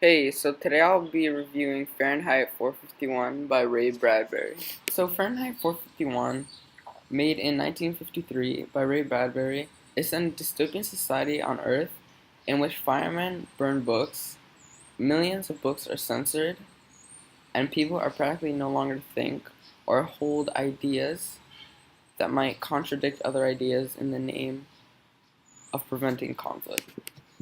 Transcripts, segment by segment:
Hey, so today I'll be reviewing Fahrenheit 451 by Ray Bradbury. So Fahrenheit 451, made in 1953 by Ray Bradbury, is a dystopian society on Earth in which firemen burn books, millions of books are censored, and people are practically no longer think or hold ideas that might contradict other ideas in the name of preventing conflict.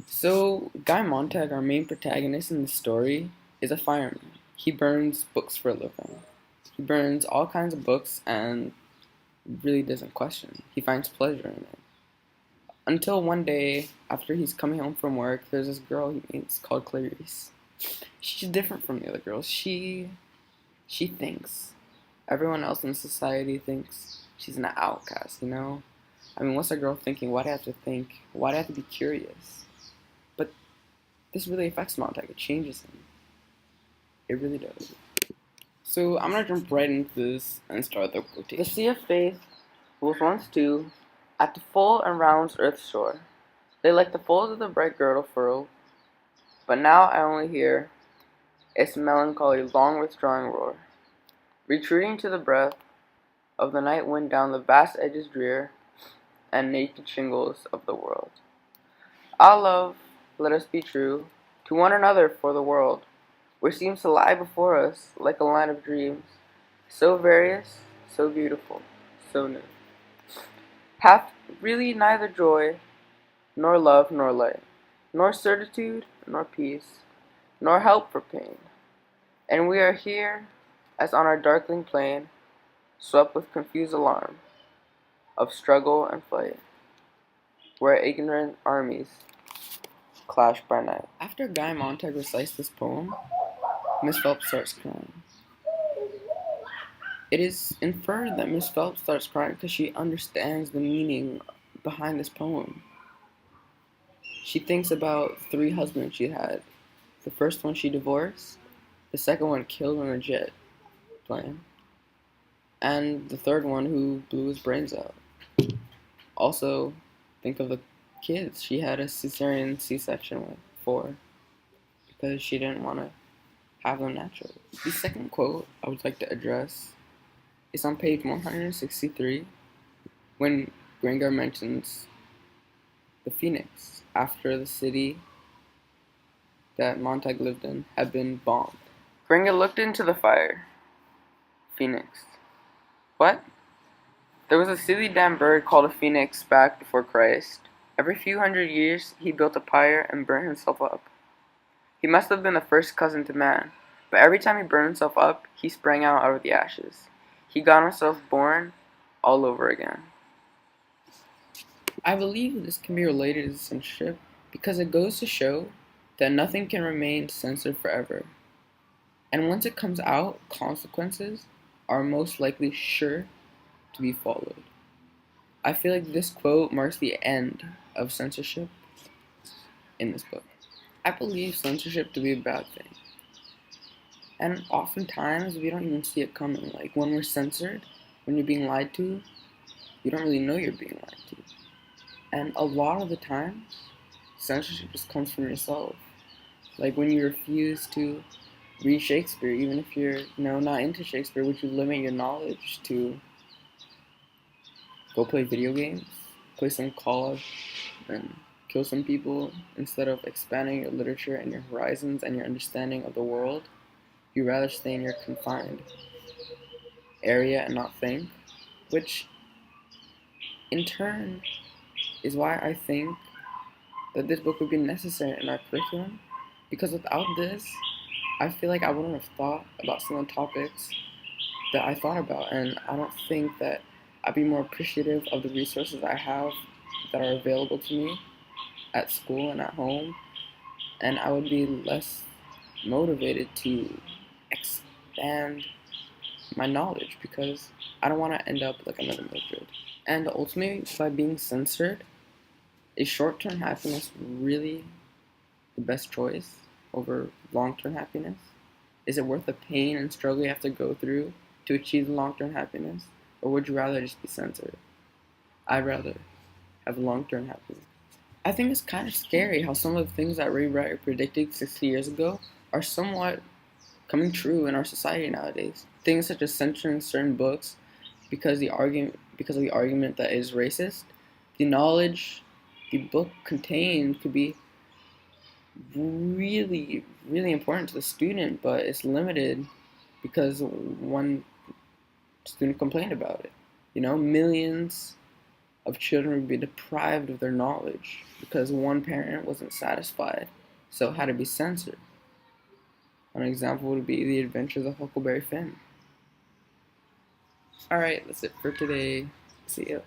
So, Guy Montag, our main protagonist in the story, is a fireman. He burns books for a living. He burns all kinds of books and really doesn't question. He finds pleasure in it. Until one day, after he's coming home from work, there's this girl he meets called Clarice. She's different from the other girls. She thinks. Everyone else in society thinks she's an outcast, you know? I mean, what's a girl thinking? Why do I have to think? Why do I have to be curious? But this really affects Montag. It changes him. It really does. So I'm gonna jump right into this and start the quotation. The sea of faith was once too, at the full and rounds earth's shore. They like the folds of the bright girdle furled, but now I only hear its melancholy long withdrawing roar, retreating to the breath of the night wind down the vast edges drear and naked shingles of the world. Ah, love, let us be true to one another for the world, which seems to lie before us like a line of dreams, so various, so beautiful, so new, hath really neither joy, nor love, nor light, nor certitude, nor peace, nor help for pain. And we are here, as on our darkling plain, swept with confused alarm of struggle and flight, where ignorant armies clash by night. After Guy Montag recites this poem, Miss Phelps starts crying. It is inferred that Miss Phelps starts crying because she understands the meaning behind this poem. She thinks about 3 husbands she had. The first one she divorced, the second one killed in a jet plane, and the third one who blew his brains out. Also, think of the kids she had a cesarean C-section with for because she didn't want to have them naturally. The second quote I would like to address is on page 163 when Gringa mentions the Phoenix after the city that Montag lived in had been bombed. Gringa looked into the fire. Phoenix. What? There was a silly damn bird called a phoenix back before Christ. Every few hundred years he built a pyre and burnt himself up. He must have been the first cousin to man, but every time he burned himself up, he sprang out of the ashes. He got himself born all over again. I believe this can be related to censorship because it goes to show that nothing can remain censored forever. And once it comes out, consequences are most likely sure to be followed. I feel like this quote marks the end of censorship in this book. I believe censorship to be a bad thing. And oftentimes we don't even see it coming. Like when we're censored, when you're being lied to, you don't really know you're being lied to. And a lot of the time, censorship just comes from yourself. Like when you refuse to read Shakespeare, even if you're not into Shakespeare, would you limit your knowledge to go play video games, play some Call of, and kill some people instead of expanding your literature and your horizons and your understanding of the world? You rather stay in your confined area and not think, which in turn is why I think that this book would be necessary in our curriculum, because without this, I feel like I wouldn't have thought about some of the topics that I thought about, and I don't think that I'd be more appreciative of the resources I have that are available to me at school and at home, and I would be less motivated to expand my knowledge because I don't want to end up like another Mildred. And ultimately, by being censored, is short-term happiness really the best choice over long-term happiness? Is it worth the pain and struggle you have to go through to achieve long-term happiness? Or would you rather just be censored? I'd rather have long-term happiness. I think it's kind of scary how some of the things that Ray Bradbury predicted 60 years ago are somewhat coming true in our society nowadays. Things such as censoring certain books because of the argument that it is racist. The knowledge the book contained could be really, really important to the student, but it's limited because one student complained about it. Millions of children would be deprived of their knowledge because one parent wasn't satisfied, so it had to be censored. An example would be The Adventures of Huckleberry Finn. Alright, that's it for today. See ya.